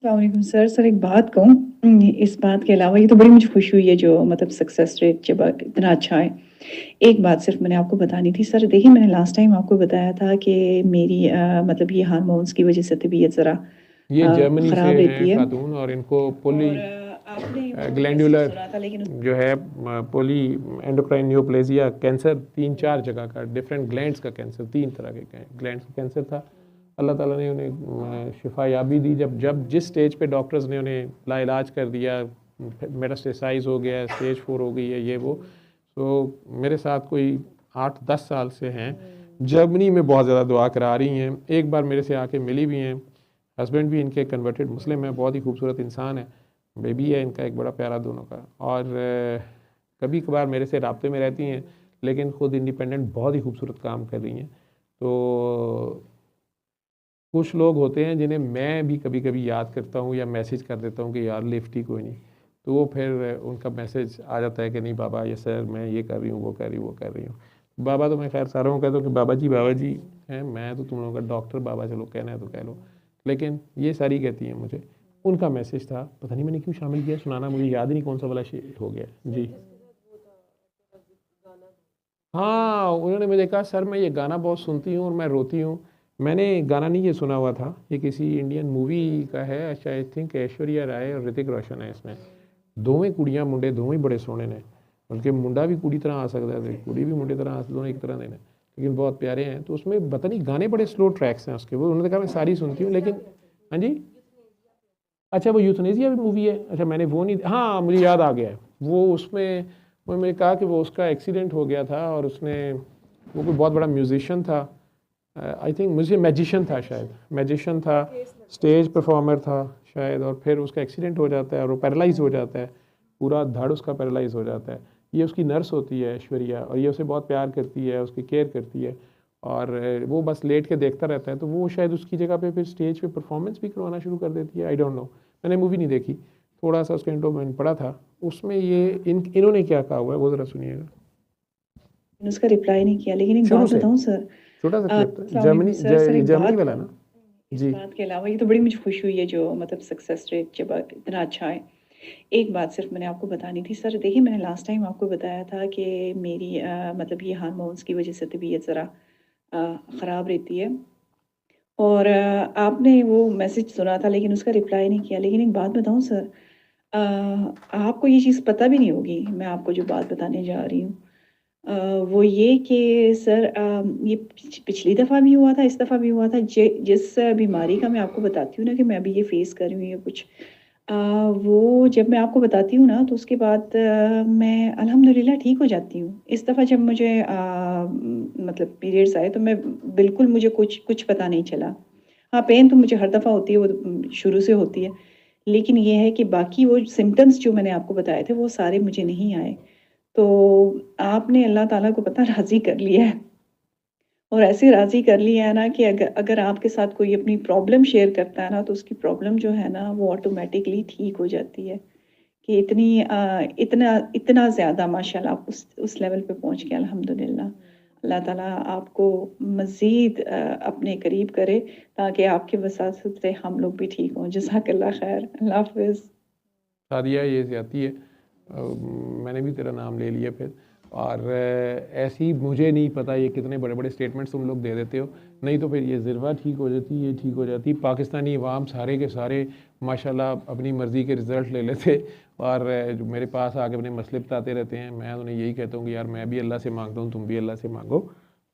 वालेकुम sir. Sir एक बात कहूँ, इस बात के अलावा ये तो बड़ी मुझे खुशी हुई है जो मतलब सक्सेस रेट जब इतना अच्छा है। एक बात सिर्फ़ मैंने आपको बतानी थी सर। देखिए, मैंने लास्ट टाइम आपको बताया था कि मेरी मतलब ये हार्मोन्स की वज़ह से तबीयत ज़रा ये जर्मनी से ख़राब रहती हैं है। खातून और इनको पोली और आपने वो मैसेज ग्लैंडुलर सुना था लेकिन जो है पोली एंडोक्राइन न्यूप्लेजिया कैंसर 3-4 जगह का डिफरेंट ग्लैंड्स का कैंसर 3 तरह के ग्लैंड्स का कैंसर था। अल्लाह ताला ने उन्हें शिफा याबी दी। जब जब जिस स्टेज पे डॉक्टर्स ने उन्हें लाइलाज कर दिया, मेटास्टेसाइज हो गया, स्टेज 4 हो गई है ये वो। तो मेरे साथ कोई 8-10 साल से हैं। जर्मनी में बहुत ज़्यादा दुआ करा रही हैं। एक बार मेरे से आके मिली भी हैं। हस्बैंड भी इनके कन्वर्टेड मुस्लिम है, बहुत ही खूबसूरत इंसान है। बेबी है इनका एक बड़ा प्यारा दोनों का। और कभी कभार मेरे से राब्ते में रहती हैं, लेकिन ख़ुद इंडिपेंडेंट बहुत ही खूबसूरत काम कर रही हैं। तो कुछ लोग होते हैं जिन्हें मैं भी कभी कभी याद करता हूँ या मैसेज कर देता हूँ कि यार लिफ्ट ही कोई नहीं, तो वो फिर उनका मैसेज आ जाता है कि नहीं बाबा ये सर मैं ये कर रही हूँ, वो कर रही हूँ, वो कर रही हूँ। बाबा तो मैं खैर सारों को कहता हूँ कि बाबा जी हैं, मैं तो तुम लोगों का डॉक्टर बाबा, चलो कहना है तो कह लो। लेकिन ये सारी कहती हैं मुझे। उनका मैसेज था, पता नहीं मैंने क्यों शामिल किया, सुनाना मुझे याद ही नहीं कौन सा वाला हो गया जी। हाँ, उन्होंने मुझे कहा सर मैं ये गाना बहुत सुनती हूँ और मैं रोती हूँ। मैंने गाना नहीं ये सुना हुआ था, ये किसी इंडियन मूवी का है, अच्छा आई थिंक ऐश्वर्या राय और ऋतिक रोशन है इसमें। दोवें कुड़ियाँ मुंडे दोवें ही बड़े सोहने ने, बल्कि मुंडा भी कुड़ी तरह आ सकता है, कुड़ी भी मुंडे तरह आ सकते, दोनों एक तरह देने, लेकिन बहुत प्यारे हैं। तो उसमें पता नहीं गाने बड़े स्लो ट्रैक्स हैं उसके, वो उन्होंने कहा मैं सारी सुनती हूँ लेकिन। हाँ जी, अच्छा वो यूथनेसिया भी मूवी है, अच्छा मैंने वो नहीं, हाँ मुझे याद आ गया है। वो उसमें मैंने कहा कि वो उसका एक्सीडेंट हो गया था और उसने, वो कोई बहुत बड़ा म्यूजिशियन था, आई थिंक मुझे मैजिशियन था शायद, मैजिशियन था, स्टेज परफॉर्मर था शायद, और फिर उसका एक्सीडेंट हो जाता है और वो पैरालाइज हो जाता है, पूरा धड़ उसका पैरालाइज हो जाता है। ये उसकी नर्स होती है ऐश्वर्या, और ये उसे बहुत प्यार करती है, उसकी केयर करती है, और वो बस लेट के देखता रहता है। तो वो शायद उसकी जगह पे फिर स्टेज पे परफॉर्मेंस भी करवाना शुरू कर देती है, आई डोंट नो, मैंने मूवी नहीं देखी, थोड़ा सा उसका इंट्रो मैंने पढ़ा था। उसमें ये इन्होंने क्या कहा हुआ है वो ज़रा सुनिएगा। मैंने उसका रिप्लाई नहीं किया। लेकिन एक शुरू बात से बताऊँ सर? छोटा सा क्लिप था, अस्सलाम वालेकुम जर्मनी सर। सर एक जर्मनी बात वाला कहूँ, ना। इस जी। बात के अलावा ये तो बड़ी मुझे खुशी हुई है जो मतलब सक्सेस रेट जब इतना अच्छा है। एक बात सिर्फ़ मैंने आपको बतानी थी सर। देखिए, मैंने लास्ट टाइम आपको बताया था कि मेरी मतलब ये हार्मोन्स की वज़ह से तबीयत ज़रा ख़राब रहती है। और आपने वो मैसेज सुना था लेकिन उसका रिप्लाई नहीं किया। लेकिन एक बात बताऊँ सर, अ, आपको ये चीज़ पता भी नहीं होगी, मैं आपको जो बात बताने जा रही हूँ। अ, वो ये कि सर, ये पिछली दफ़ा भी हुआ था, इस दफ़ा भी हुआ था। जिस बीमारी का मैं आपको बताती हूँ ना कि मैं अभी ये फ़ेस कर रही हूँ या कुछ, अ, वो जब मैं आपको बताती हूँ ना तो उसके बाद मैं अल्हम्दुलिल्लाह ठीक हो जाती हूँ। इस दफ़ा जब मुझे मतलब पीरियड्स आए तो मैं बिल्कुल, मुझे कुछ कुछ पता नहीं चला। हाँ, पेन तो मुझे हर दफ़ा होती है, वो शुरू से होती है। लेकिन ये है कि बाकी वो सिम्पटम्स जो मैंने आपको बताए थे वो सारे मुझे नहीं आए। तो आपने अल्लाह ताला को पता राज़ी कर लिया है। और ऐसे राज़ी कर लिया है ना कि अगर आपके साथ कोई अपनी प्रॉब्लम शेयर करता है ना तो उसकी प्रॉब्लम जो है ना वो ऑटोमेटिकली ठीक हो जाती है। कि इतना इतना ज़्यादा माशाल्लाह आप उस लेवल पे पहुँच गए अल्हम्दुलिल्लाह। अल्लाह ताला आपको मज़ीद अपने करीब करे ताकि आपकी वसात से हम लोग भी ठीक हों। जज़ाकल्लाह ख़ैर। अल्लाह हाफ़िज़। सादिया ये ज़्यादती है, मैंने भी तेरा नाम ले लिया फिर। और ऐसी मुझे नहीं पता ये कितने बड़े बड़े स्टेटमेंट्स तुम लोग दे देते हो, नहीं तो फिर ये ज़िरवा ठीक हो जाती, ये ठीक हो जाती। पाकिस्तानी अवाम सारे के सारे माशाल्लाह अपनी मर्ज़ी के रिज़ल्ट ले लेते, और जो मेरे पास आके अपने मसले बताते रहते हैं, मैं उन्हें यही कहता हूँ कि यार मैं भी अल्लाह से मांगता हूँ, तुम भी अल्लाह से मांगो।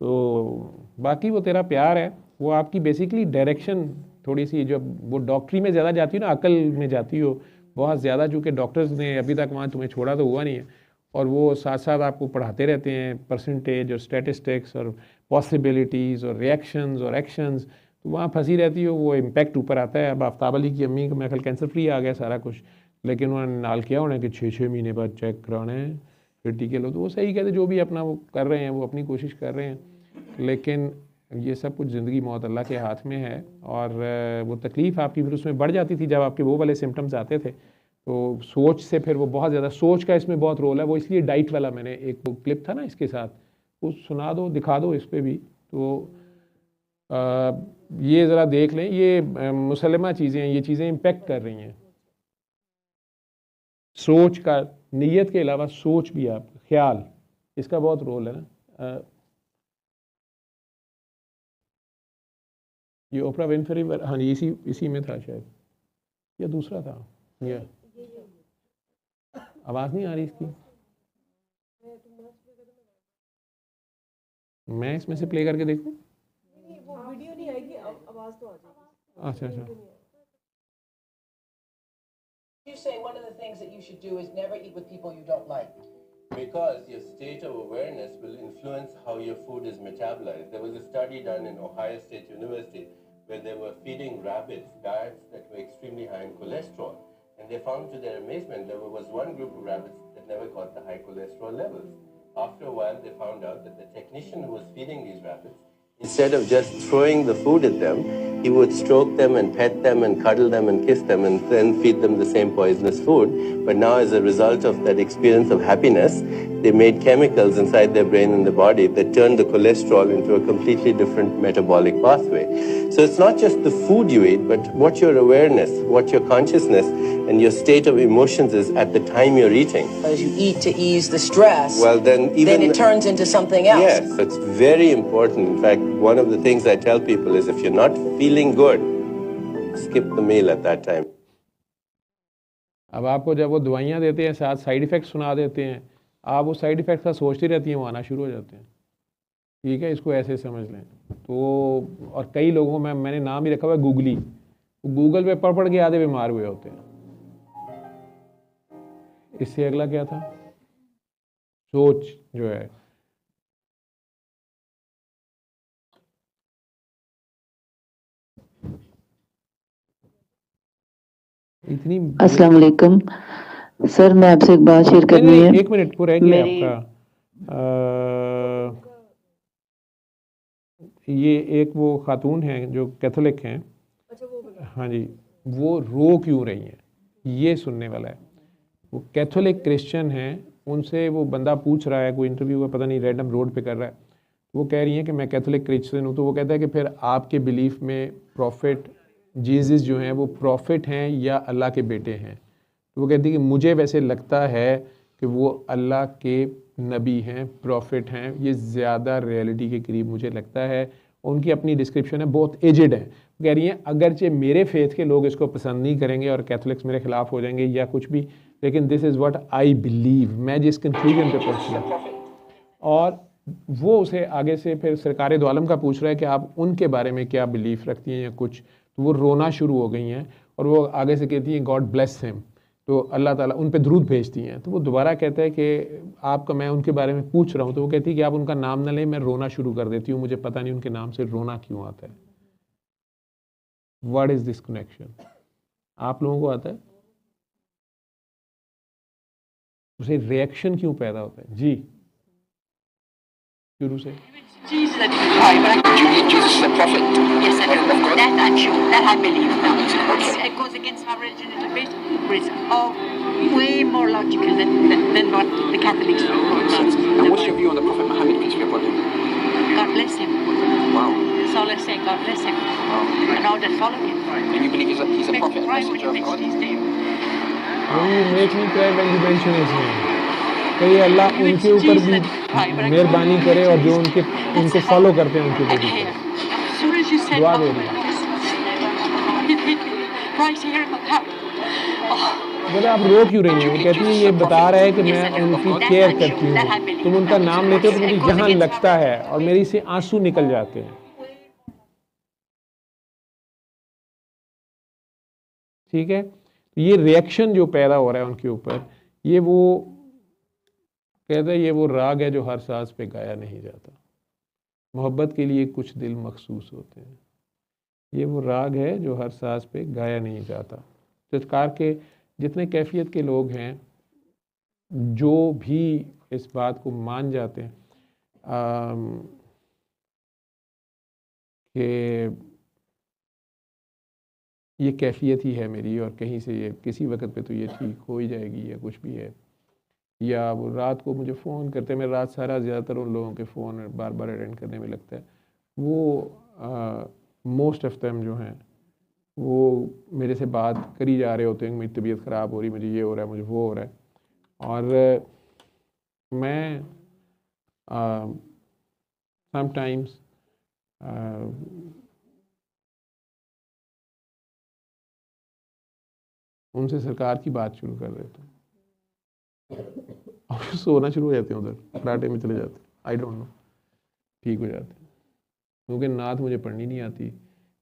तो बाकी वो तेरा प्यार है, वो आपकी बेसिकली डायरेक्शन थोड़ी सी, जब वो डॉक्टरी में ज़्यादा जाती हो ना, अकल में जाती हो बहुत ज़्यादा, चूँकि डॉक्टर्स ने अभी तक वहाँ तुम्हें छोड़ा तो हुआ नहीं है, और वो साथ साथ आपको पढ़ाते रहते हैं परसेंटेज और स्टैटिस्टिक्स और पॉसिबिलिटीज़ और रिएक्शंस और एक्शंस, तो वहाँ फंसी रहती हो, वो इम्पैक्ट ऊपर आता है। अब आफ्ताब अली की अम्मी को मेरे ख्याल कैंसर फ्री आ गया सारा कुछ, लेकिन उन्होंने नाल किया उन्हें कि 6-6 महीने बाद चेक कराना है, फिर टीके लो। तो वो सही कहते, जो भी अपना वो कर रहे हैं वो अपनी कोशिश कर रहे हैं, लेकिन ये सब कुछ ज़िंदगी मौत अल्लाह के हाथ में है। और वो तकलीफ़ आपकी फिर उसमें बढ़ जाती थी जब आपके वो वाले सिम्टम्स आते थे। तो सोच से फिर वो बहुत ज़्यादा, सोच का इसमें बहुत रोल है। वो इसलिए डाइट वाला मैंने एक वो क्लिप था ना इसके साथ, वो सुना दो, दिखा दो इस पर भी। तो ये ज़रा देख लें, ये मुसलमा चीज़ें हैं, ये चीज़ें इम्पेक्ट कर रही हैं सोच का। नीयत के अलावा सोच भी, आप ख्याल, इसका बहुत रोल है ना। ये ओपरा विनफ्री, हाँ जी, इसी इसी में था शायद, या दूसरा था ये। आवाज़ नहीं आ रही इसकी, मैं इसमें से प्ले करके देखूं? वो वीडियो नहीं आएगी, आवाज तो आ जाएगी। अच्छा अच्छा। You say one of the things that you should do is never eat with people you don't like. Because your state of awareness will influence how your food is metabolized. There was a study done in Ohio State University where they were feeding rabbits diets that were extremely high in cholesterol. And they found to their amazement there was one group of rabbits that never got the high cholesterol levels. After a while, they found out that the technician who was feeding these rabbits, instead of just throwing the food at them, he would stroke them and pet them and cuddle them and kiss them and then feed them the same poisonous food. But now, as a result of that experience of happiness, they made chemicals inside their brain and the body that turned the cholesterol into a completely different metabolic pathway. So it's not just the food you eat, but what your awareness, what your consciousness and your state of emotions is at the time you're eating. As you eat to ease the stress, Well, then it turns into something else. Yes, it's very important. In fact, one of the things I tell people is if you're not feeling good, skip the meal at that time. अब आपको जब वो दवाइयाँ देते हैं, साथ side effect सुना देते हैं, आप वो साइड इफ़ेक्ट का सोचती रहती हैं, वो आना शुरू हो जाते हैं। ठीक है, इसको ऐसे समझ लें। तो और कई लोगों में मैंने नाम ही रखा हुआ है गूगली, गूगल पे पढ़ के आधे बीमार हुए होते हैं। इससे अगला क्या था? सोच जो है, इतनी। अस्सलाम वालेकुम सर, मैं आपसे एक बात शेयर करनी है। एक मिनट को रह गया आपका। ये एक वो खातून हैं जो कैथोलिक हैं, हाँ जी, वो रो क्यों रही हैं, ये सुनने वाला है। वो कैथोलिक क्रिश्चियन हैं, उनसे वो बंदा पूछ रहा है, कोई इंटरव्यू है, पता नहीं, रैंडम रोड पे कर रहा है। वो कह रही हैं कि मैं कैथोलिक क्रिश्चियन हूँ। तो वो कहता है कि फिर आपके बिलीफ में प्रॉफिट जीसस जो हैं वो प्रॉफिट हैं या अल्लाह के बेटे हैं? तो वो कहती है कि मुझे वैसे लगता है कि वो अल्लाह के नबी हैं, प्रॉफिट हैं, ये ज़्यादा रियलिटी के करीब मुझे लगता है। उनकी अपनी डिस्क्रिप्शन है, बहुत एजड है। कह रही हैं अगरचे मेरे फेथ के लोग इसको पसंद नहीं करेंगे और कैथोलिक्स मेरे खिलाफ हो जाएंगे या कुछ भी, लेकिन this is what I believe. मैं जिस कंक्लूजन पे पहुंची, और वो उसे आगे से फिर सरकार दो आलम का पूछ रहा है कि आप उनके बारे में क्या बिलीफ रखती हैं या कुछ। तो वो रोना शुरू हो गई हैं और वो आगे से कहती हैं गॉड ब्लेस हिम। तो अल्लाह ताला उन पे दरूद भेजती हैं। तो वो दोबारा कहता है कि आपका, मैं उनके बारे में पूछ रहा हूँ। तो वो कहती है कि आप उनका नाम ना लें, मैं रोना शुरू कर देती हूँ, मुझे पता नहीं उनके नाम से रोना क्यों आता है। What is this connection? आप लोगों को आता है? उसे रिएक्शन क्यों पैदा होता है? जी, शुरू से। Jesus is Jesus is a prophet? Yes, I do. That I'm sure. That I believe now. It goes against my religion a little bit, but it's way more logical than what the Catholics do. And what's your view on the Prophet Muhammad, peace be upon him? God bless him. Wow. That's all I say. God bless him. Wow. And all that follow him. And you believe he's a prophet, a Cry when messenger you of God? mention his name. You make me cry when you mention his name. कहीं अल्लाह उनके ऊपर भी मेहरबानी करे और जो उनको follow करते हैं उनके ऊपर भी दुआ दे रही है। बोले आप रो क्यों रही हैं? वो कहती है ये बता रहा है कि मैं उनकी केयर करती हूँ। तुम उनका नाम लेते हो तो मुझे यहाँ लगता है और मेरी से आंसू निकल जाते हैं। ठीक है, ये रिएक्शन जो पैदा हो रहा है उनके ऊपर, ये वो कहते हैं ये वो राग है जो हर सांस पे गाया नहीं जाता। मोहब्बत के लिए कुछ दिल मखसूस होते हैं, ये वो राग है जो हर सांस पे गाया नहीं जाता। सरकार के जितने कैफियत के लोग हैं जो भी इस बात को मान जाते हैं कि ये कैफियत ही है मेरी और कहीं से ये किसी वक्त पे तो ये ठीक हो ही जाएगी या कुछ भी है, या वो रात को मुझे फ़ोन करते हैं, मैं रात सारा ज़्यादातर उन लोगों के फ़ोन बार बार अटेंड करने में लगता है, वो मोस्ट ऑफ देम जो हैं वो मेरे से बात करी जा रहे होते हैं, मेरी तबीयत ख़राब हो रही, मुझे ये हो रहा है, मुझे वो हो रहा है। और मैं समटाइम्स उनसे सरकार की बात शुरू कर देता हूँ और सोना शुरू हो जाते हैं, उधर फराटे में चले जाते हैं, आई डोंट नो, ठीक हो जाते हैं। क्योंकि नात मुझे पढ़नी नहीं आती,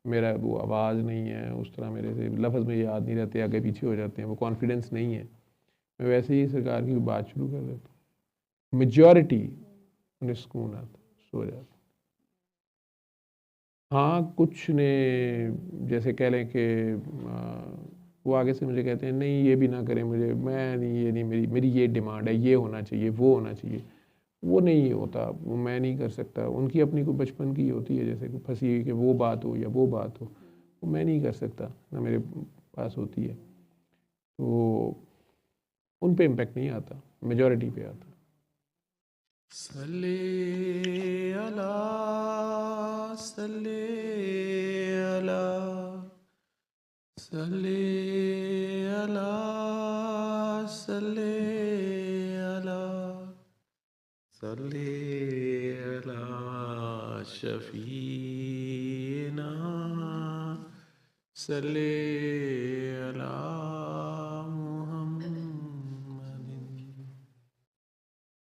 मेरा वो आवाज़ नहीं है उस तरह, मेरे से लफ्ज़ में याद नहीं रहते, आगे पीछे हो जाते हैं, वो कॉन्फिडेंस नहीं है। मैं वैसे ही सरकार की बात शुरू कर देता हूँ, मेजॉरिटी उन्हें सुकून आता, सो जाते। हाँ, कुछ ने जैसे कह लें कि वो आगे से मुझे कहते हैं नहीं ये भी ना करें, मुझे मैं नहीं, ये नहीं, मेरी ये डिमांड है, ये होना चाहिए, वो होना चाहिए। वो नहीं होता, वो मैं नहीं कर सकता। उनकी अपनी कोई बचपन की होती है, जैसे कोई फंसी हुई कि वो बात हो या वो बात हो, वो मैं नहीं कर सकता, ना मेरे पास होती है। तो उन पे इम्पेक्ट नहीं आता, मेजॉरिटी पे आता। सल्ले अला सल्ले अला सल्ले अला सल्ले अला सल्ले अला शफीना सल्ले